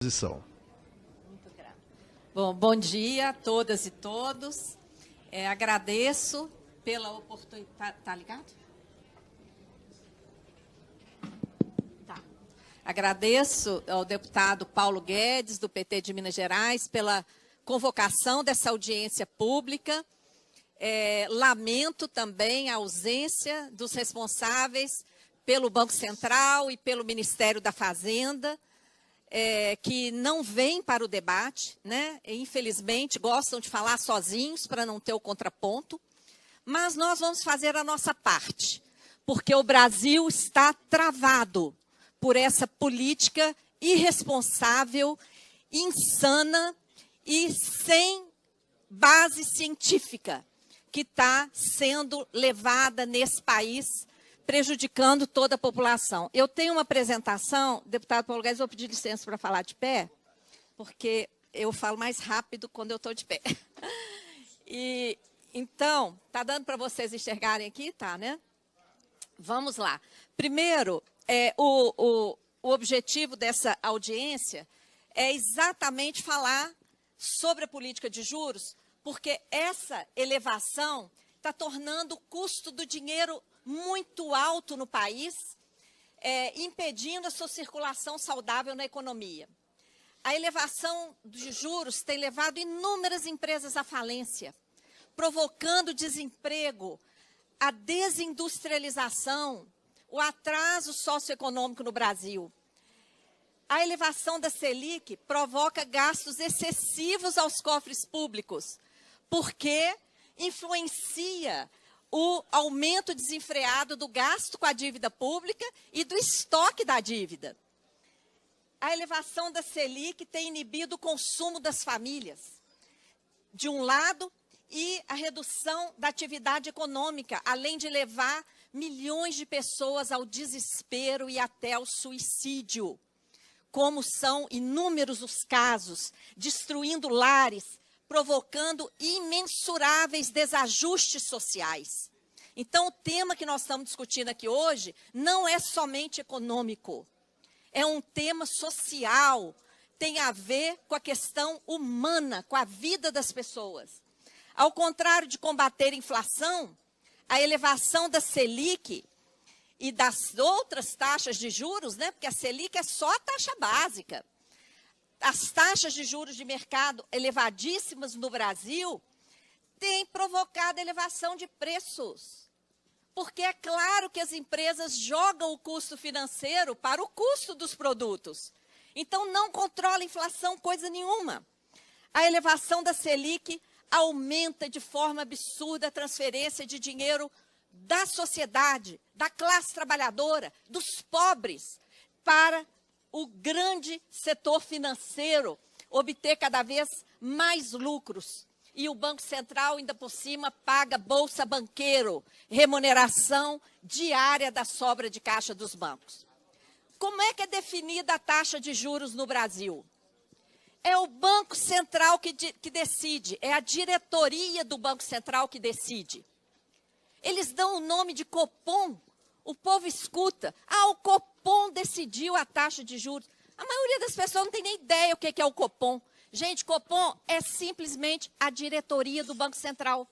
Posição. Muito grave. Bom dia a todas e todos. Agradeço pela oportunidade. Tá ligado? Tá. Agradeço ao deputado Paulo Guedes, do PT de Minas Gerais, pela convocação dessa audiência pública. Lamento também a ausência dos responsáveis pelo Banco Central e pelo Ministério da Fazenda, que não vêm para o debate, né? Infelizmente, gostam de falar sozinhos para não ter o contraponto, mas nós vamos fazer a nossa parte, porque o Brasil está travado por essa política irresponsável, insana e sem base científica que está sendo levada nesse país, prejudicando toda a população. Eu tenho uma apresentação, deputado Paulo Guedes, vou pedir licença para falar de pé, porque eu falo mais rápido quando eu estou de pé. Então, está dando para vocês enxergarem aqui? Tá, né? Vamos lá. Primeiro, o objetivo dessa audiência é exatamente falar sobre a política de juros, porque essa elevação está tornando o custo do dinheiro muito alto no país, impedindo a sua circulação saudável na economia. A elevação de juros tem levado inúmeras empresas à falência, provocando desemprego, a desindustrialização, o atraso socioeconômico no Brasil. A elevação da Selic provoca gastos excessivos aos cofres públicos, porque influencia o aumento desenfreado do gasto com a dívida pública e do estoque da dívida. A elevação da Selic tem inibido o consumo das famílias, de um lado, e a redução da atividade econômica, além de levar milhões de pessoas ao desespero e até ao suicídio, como são inúmeros os casos, destruindo lares, provocando imensuráveis desajustes sociais. Então, o tema que nós estamos discutindo aqui hoje não é somente econômico, é um tema social, tem a ver com a questão humana, com a vida das pessoas. Ao contrário de combater a inflação, a elevação da Selic e das outras taxas de juros, né, porque a Selic é só a taxa básica, as taxas de juros de mercado elevadíssimas no Brasil têm provocado elevação de preços. Porque é claro que as empresas jogam o custo financeiro para o custo dos produtos. Então, não controla a inflação coisa nenhuma. A elevação da Selic aumenta de forma absurda a transferência de dinheiro da sociedade, da classe trabalhadora, dos pobres, para o grande setor financeiro obter cada vez mais lucros. E o Banco Central, ainda por cima, paga bolsa banqueiro, remuneração diária da sobra de caixa dos bancos. Como é que é definida a taxa de juros no Brasil? É o Banco Central que decide, é a diretoria do Banco Central que decide. Eles dão o nome de Copom, o povo escuta. O Copom decidiu a taxa de juros. A maioria das pessoas não tem nem ideia o que é o Copom. Gente, Copom é simplesmente a diretoria do Banco Central.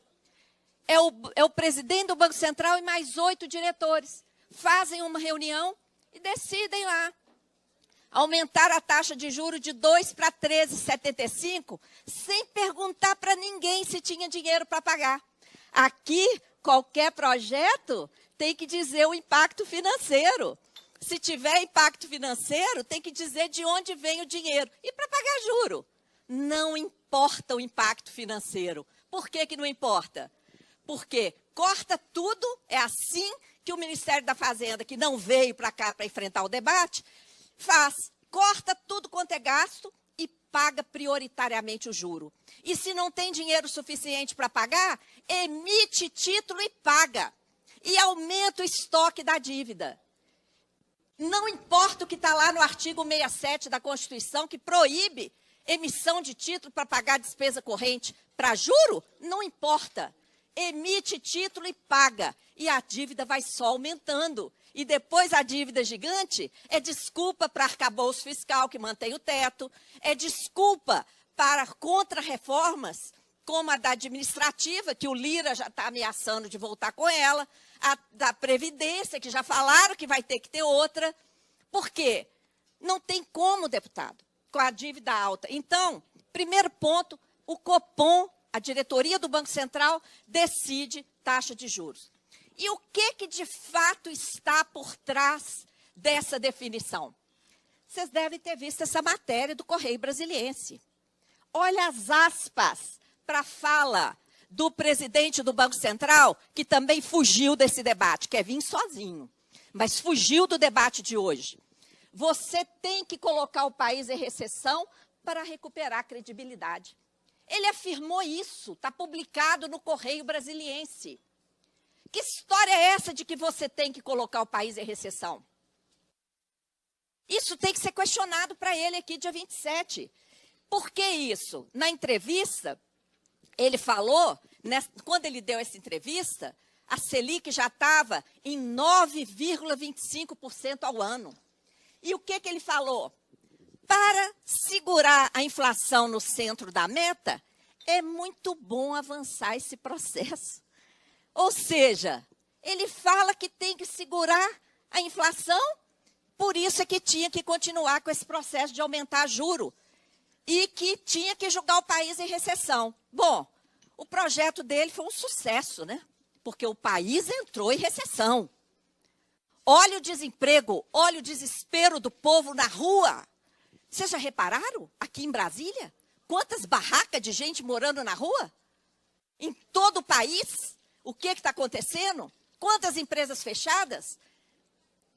É o presidente do Banco Central e mais 8 diretores. Fazem uma reunião e decidem lá aumentar a taxa de juros de 2 para 13,75, sem perguntar para ninguém se tinha dinheiro para pagar. Aqui, qualquer projeto tem que dizer o impacto financeiro. Se tiver impacto financeiro, tem que dizer de onde vem o dinheiro. E para pagar juro. Não importa o impacto financeiro. Por que não importa? Porque corta tudo, é assim que o Ministério da Fazenda, que não veio para cá para enfrentar o debate, faz. Corta tudo quanto é gasto e paga prioritariamente o juro. E se não tem dinheiro suficiente para pagar, emite título e paga. E aumenta o estoque da dívida. Não importa o que está lá no artigo 67 da Constituição, que proíbe emissão de título para pagar despesa corrente. Para juro, não importa. Emite título e paga. E a dívida vai só aumentando. e depois a dívida gigante, é desculpa para arcabouço fiscal que mantém o teto, é desculpa para contra-reformas, como a da administrativa, que o Lira já está ameaçando de voltar com ela, a da Previdência, que já falaram que vai ter que ter outra. Por quê? Não tem como, deputado, com a dívida alta. Então, primeiro ponto, o Copom, a diretoria do Banco Central, decide taxa de juros. E o que de fato está por trás dessa definição? Vocês devem ter visto essa matéria do Correio Brasiliense. Olha as aspas para a fala do presidente do Banco Central, que também fugiu desse debate, quer vir sozinho, mas fugiu do debate de hoje. Você tem que colocar o país em recessão para recuperar a credibilidade. Ele afirmou isso, está publicado no Correio Brasiliense. Que história é essa de que você tem que colocar o país em recessão? Isso tem que ser questionado para ele aqui dia 27. Por que isso? Na entrevista, ele falou, quando ele deu essa entrevista, a Selic já estava em 9,25% ao ano. E o que ele falou? Para segurar a inflação no centro da meta, é muito bom avançar esse processo. Ou seja, ele fala que tem que segurar a inflação, por isso é que tinha que continuar com esse processo de aumentar juro e que tinha que jogar o país em recessão. Bom, o projeto dele foi um sucesso, né? Porque o país entrou em recessão. Olha o desemprego, olha o desespero do povo na rua. Vocês já repararam aqui em Brasília? Quantas barracas de gente morando na rua? Em todo o país? O que está acontecendo? Quantas empresas fechadas?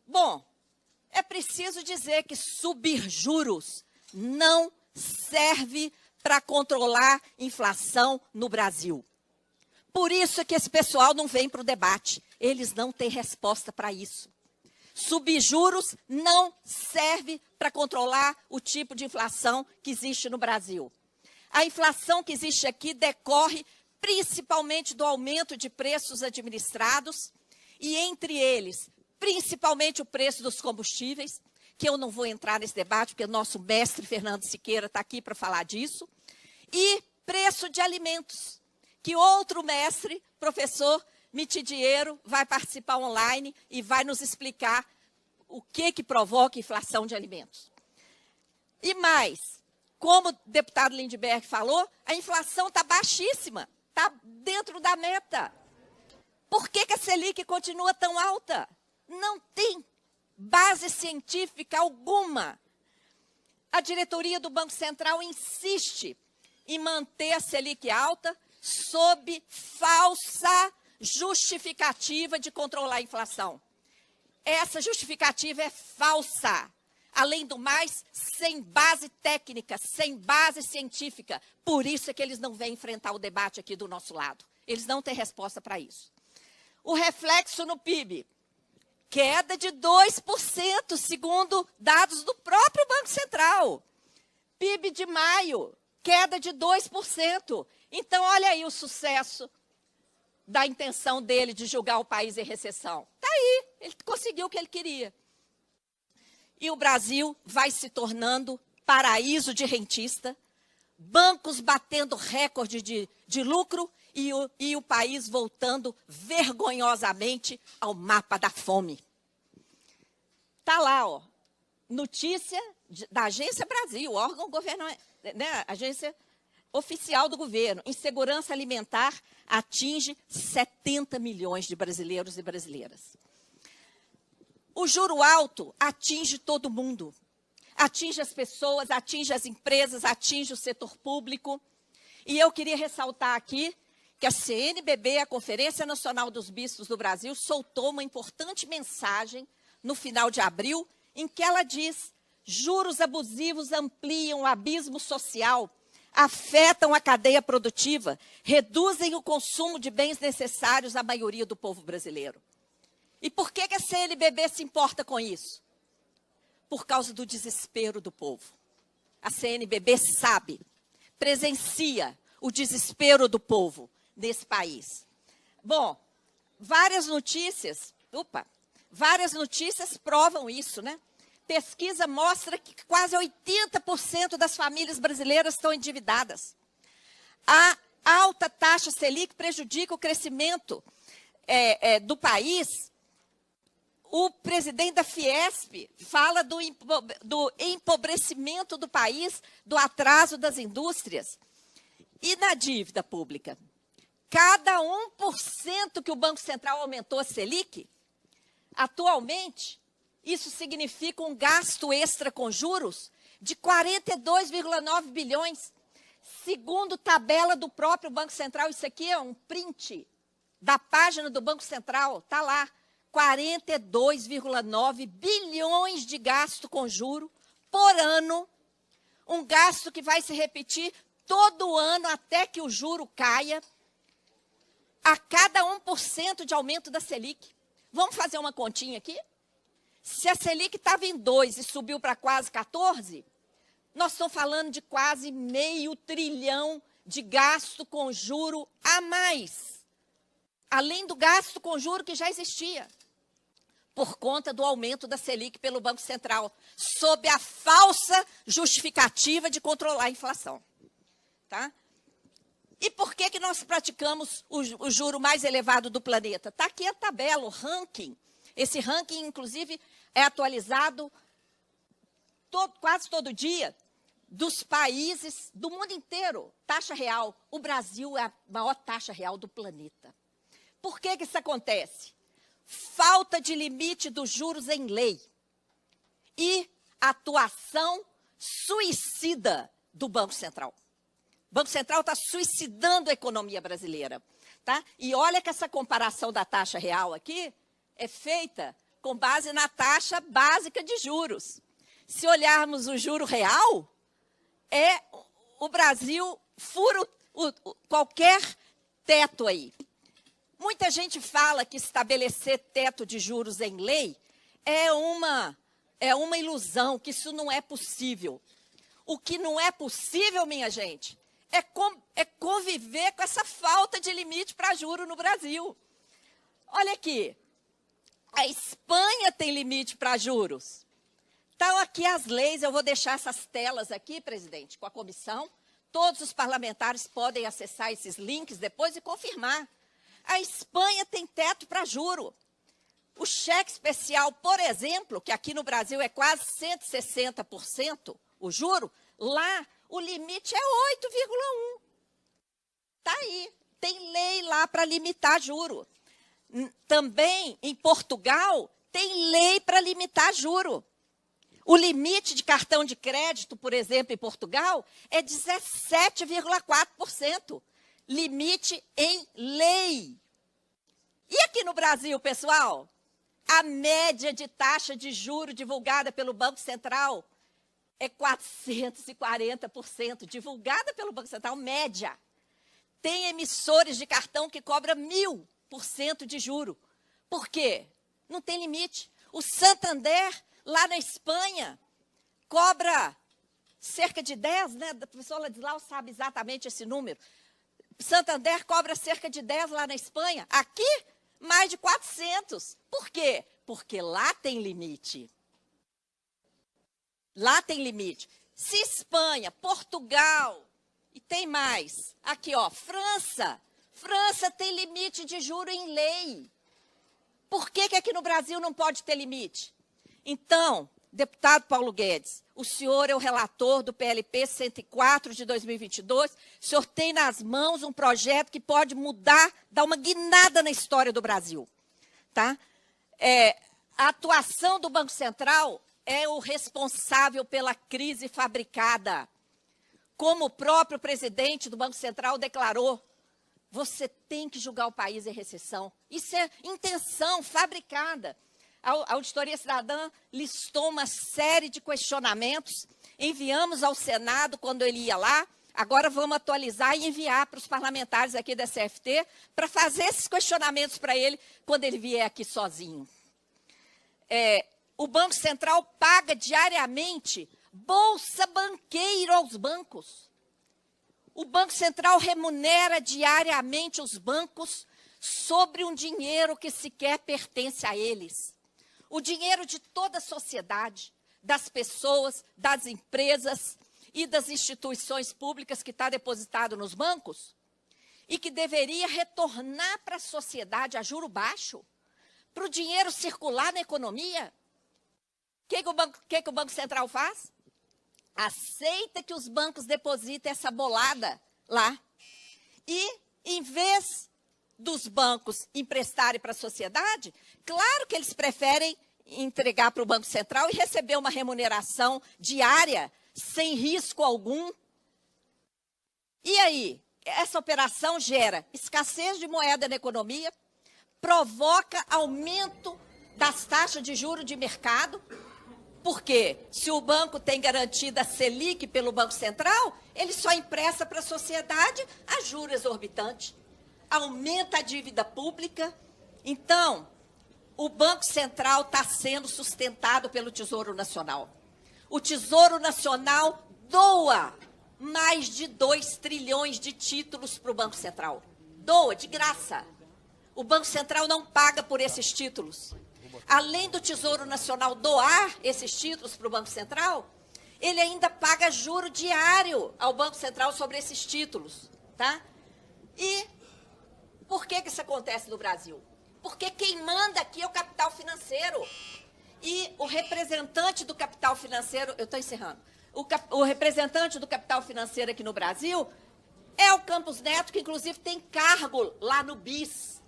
Bom, é preciso dizer que subir juros não serve para controlar inflação no Brasil. Por isso é que esse pessoal não vem para o debate. Eles não têm resposta para isso. Subir juros não serve para controlar o tipo de inflação que existe no Brasil. A inflação que existe aqui decorre principalmente do aumento de preços administrados e, entre eles, principalmente o preço dos combustíveis, que eu não vou entrar nesse debate, porque o nosso mestre Fernando Siqueira está aqui para falar disso, e preço de alimentos, que outro mestre, professor Mitidiero, vai participar online e vai nos explicar o que provoca inflação de alimentos. E mais, como o deputado Lindbergh falou, a inflação está baixíssima, está dentro da meta. Por que a Selic continua tão alta? Não tem base científica alguma. A diretoria do Banco Central insiste em manter a Selic alta sob falsa justificativa de controlar a inflação. Essa justificativa é falsa. Além do mais, sem base técnica, sem base científica. Por isso é que eles não vêm enfrentar o debate aqui do nosso lado. Eles não têm resposta para isso. O reflexo no PIB. Queda de 2%, segundo dados do próprio Banco Central. PIB de maio, queda de 2%. Então, olha aí o sucesso da intenção dele de julgar o país em recessão. Está aí, ele conseguiu o que ele queria. E o Brasil vai se tornando paraíso de rentista, bancos batendo recorde de lucro e o país voltando vergonhosamente ao mapa da fome. Está lá, ó, notícia da Agência Brasil, órgão governamental, né, agência oficial do governo. Insegurança alimentar atinge 70 milhões de brasileiros e brasileiras. O juro alto atinge todo mundo. Atinge as pessoas, atinge as empresas, atinge o setor público. E eu queria ressaltar aqui que a CNBB, a Conferência Nacional dos Bispos do Brasil, soltou uma importante mensagem no final de abril, em que ela diz: juros abusivos ampliam o abismo social, afetam a cadeia produtiva, reduzem o consumo de bens necessários à maioria do povo brasileiro. E por que a CNBB se importa com isso? Por causa do desespero do povo. A CNBB sabe, presencia o desespero do povo nesse país. Bom, várias notícias Várias notícias provam isso, né? Pesquisa mostra que quase 80% das famílias brasileiras estão endividadas. A alta taxa Selic prejudica o crescimento do país. O presidente da Fiesp fala do empobrecimento do país, do atraso das indústrias. E na dívida pública? Cada 1% que o Banco Central aumentou a Selic, atualmente, isso significa um gasto extra com juros de 42,9 bilhões. Segundo tabela do próprio Banco Central, isso aqui é um print da página do Banco Central, está lá, 42,9 bilhões de gasto com juro por ano, um gasto que vai se repetir todo ano até que o juro caia, a cada 1% de aumento da Selic. Vamos fazer uma continha aqui? Se a Selic estava em 2 e subiu para quase 14, nós estamos falando de quase meio trilhão de gasto com juro a mais, além do gasto com juro que já existia, por conta do aumento da Selic pelo Banco Central, sob a falsa justificativa de controlar a inflação. Tá? E por que nós praticamos o juro mais elevado do planeta? Está aqui a tabela, o ranking. Esse ranking, inclusive, é atualizado quase todo dia, dos países do mundo inteiro. Taxa real. O Brasil é a maior taxa real do planeta. Por que isso acontece? Falta de limite dos juros em lei e atuação suicida do Banco Central. O Banco Central está suicidando a economia brasileira. Tá? E olha que essa comparação da taxa real aqui é feita com base na taxa básica de juros. Se olharmos o juro real, o Brasil fura qualquer teto aí. Muita gente fala que estabelecer teto de juros em lei é uma ilusão, que isso não é possível. O que não é possível, minha gente, é conviver com essa falta de limite para juro no Brasil. Olha aqui, a Espanha tem limite para juros. Estão aqui as leis, eu vou deixar essas telas aqui, presidente, com a comissão. Todos os parlamentares podem acessar esses links depois e confirmar. A Espanha tem teto para juro. O cheque especial, por exemplo, que aqui no Brasil é quase 160% o juro, lá o limite é 8,1. Está aí, tem lei lá para limitar juro. Também, em Portugal, tem lei para limitar juro. O limite de cartão de crédito, por exemplo, em Portugal, é 17,4%. Limite em lei. E aqui no Brasil, pessoal, a média de taxa de juro divulgada pelo Banco Central é 440%, divulgada pelo Banco Central, média. Tem emissores de cartão que cobram 1000% de juro. Por quê? Não tem limite. O Santander, lá na Espanha, cobra cerca de 10, né? A pessoa Ladislau sabe exatamente esse número. Santander cobra cerca de 10 lá na Espanha. Aqui, mais de 400. Por quê? Porque lá tem limite. Lá tem limite. Se Espanha, Portugal, e tem mais. Aqui, ó, França. França tem limite de juro em lei. Por que aqui no Brasil não pode ter limite? Então, deputado Paulo Guedes, o senhor é o relator do PLP 104 de 2022, o senhor tem nas mãos um projeto que pode mudar, dar uma guinada na história do Brasil. Tá? A atuação do Banco Central é o responsável pela crise fabricada. Como o próprio presidente do Banco Central declarou, você tem que julgar o país em recessão. Isso é intenção fabricada. A Auditoria Cidadã listou uma série de questionamentos, enviamos ao Senado quando ele ia lá, agora vamos atualizar e enviar para os parlamentares aqui da CFT para fazer esses questionamentos para ele quando ele vier aqui sozinho. O Banco Central paga diariamente bolsa banqueiro aos bancos. O Banco Central remunera diariamente os bancos sobre um dinheiro que sequer pertence a eles. O dinheiro de toda a sociedade, das pessoas, das empresas e das instituições públicas que está depositado nos bancos e que deveria retornar para a sociedade a juro baixo, para o dinheiro circular na economia. O que o Banco Central faz? Aceita que os bancos depositem essa bolada lá. E, em vez dos bancos emprestarem para a sociedade, claro que eles preferem entregar para o Banco Central e receber uma remuneração diária, sem risco algum. E aí, essa operação gera escassez de moeda na economia, provoca aumento das taxas de juros de mercado, porque se o banco tem garantida a Selic pelo Banco Central, ele só empresta para a sociedade a juros exorbitantes. Aumenta a dívida pública. Então, o Banco Central está sendo sustentado pelo Tesouro Nacional. O Tesouro Nacional doa mais de 2 trilhões de títulos para o Banco Central. Doa, de graça. O Banco Central não paga por esses títulos. Além do Tesouro Nacional doar esses títulos para o Banco Central, ele ainda paga juro diário ao Banco Central sobre esses títulos. Tá? E por que isso acontece no Brasil? Porque quem manda aqui é o capital financeiro. E o representante do capital financeiro, eu estou encerrando, o representante do capital financeiro aqui no Brasil é o Campos Neto, que inclusive tem cargo lá no BIS.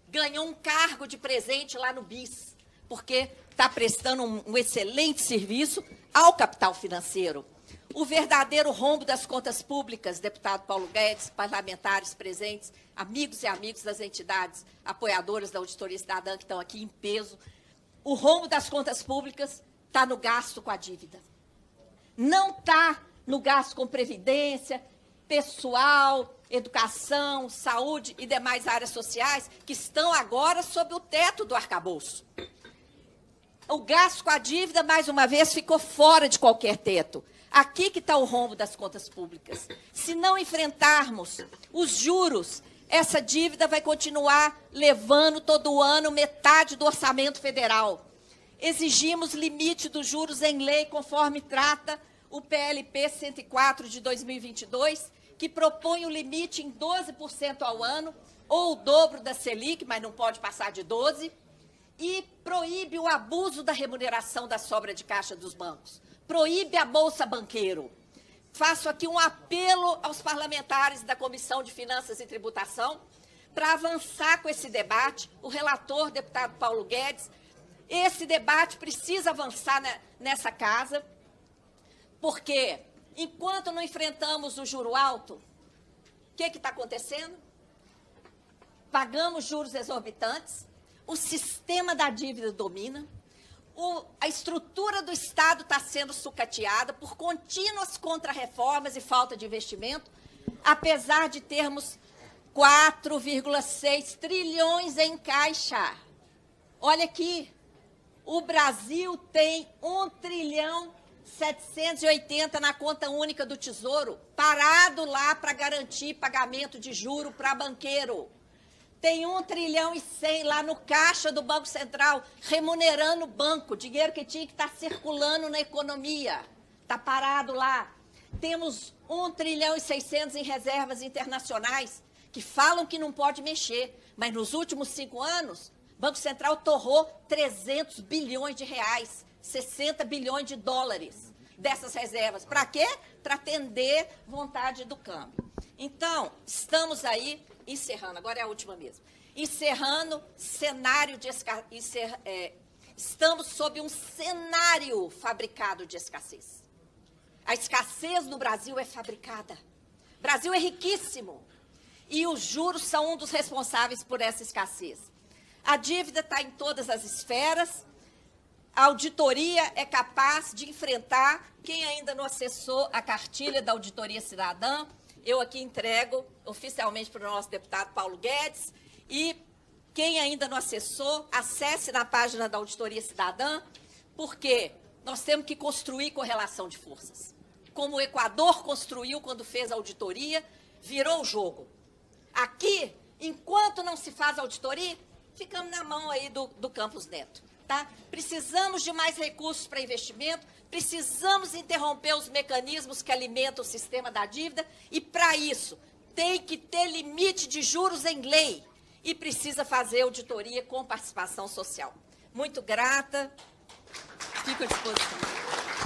Ganhou um cargo de presente lá no BIS, porque está prestando um excelente serviço ao capital financeiro. O verdadeiro rombo das contas públicas, deputado Paulo Guedes, parlamentares presentes, amigos e amigos das entidades apoiadoras da Auditoria Cidadã que estão aqui em peso, o rombo das contas públicas está no gasto com a dívida. Não está no gasto com previdência, pessoal, educação, saúde e demais áreas sociais que estão agora sob o teto do arcabouço. O gasto com a dívida, mais uma vez, ficou fora de qualquer teto. Aqui que está o rombo das contas públicas. Se não enfrentarmos os juros, essa dívida vai continuar levando todo ano metade do orçamento federal. Exigimos limite dos juros em lei, conforme trata o PLP 104 de 2022, que propõe o limite em 12% ao ano, ou o dobro da Selic, mas não pode passar de 12%, e proíbe o abuso da remuneração da sobra de caixa dos bancos. Proíbe a Bolsa Banqueiro. Faço aqui um apelo aos parlamentares da Comissão de Finanças e Tributação para avançar com esse debate. O relator, deputado Paulo Guedes, esse debate precisa avançar nessa casa, porque enquanto não enfrentamos o juro alto, o que está acontecendo? Pagamos juros exorbitantes, o sistema da dívida domina, a estrutura do Estado está sendo sucateada por contínuas contrarreformas e falta de investimento, apesar de termos 4,6 trilhões em caixa. Olha aqui, o Brasil tem 1 trilhão 780 na conta única do Tesouro, parado lá para garantir pagamento de juro para banqueiro. Tem 1 trilhão e 100 lá no caixa do Banco Central, remunerando o banco, dinheiro que tinha que estar circulando na economia. Está parado lá. Temos 1 trilhão e 600 em reservas internacionais, que falam que não pode mexer, mas nos últimos 5 anos, o Banco Central torrou 300 bilhões de reais, 60 bilhões de dólares dessas reservas. Para quê? Para atender vontade do câmbio. Então, estamos aí, encerrando, agora é a última mesmo, encerrando cenário de estamos sob um cenário fabricado de escassez. A escassez no Brasil é fabricada. O Brasil é riquíssimo. E os juros são um dos responsáveis por essa escassez. A dívida está em todas as esferas. A auditoria é capaz de enfrentar. Quem ainda não acessou a cartilha da Auditoria Cidadã, eu aqui entrego oficialmente para o nosso deputado Paulo Guedes. E quem ainda não acessou, acesse na página da Auditoria Cidadã, porque nós temos que construir correlação de forças. Como o Equador construiu quando fez a auditoria, virou o jogo. Aqui, enquanto não se faz auditoria, ficamos na mão aí do Campos Neto. Tá? Precisamos de mais recursos para investimento, precisamos interromper os mecanismos que alimentam o sistema da dívida e, para isso, tem que ter limite de juros em lei e precisa fazer auditoria com participação social. Muito grata, fico à disposição.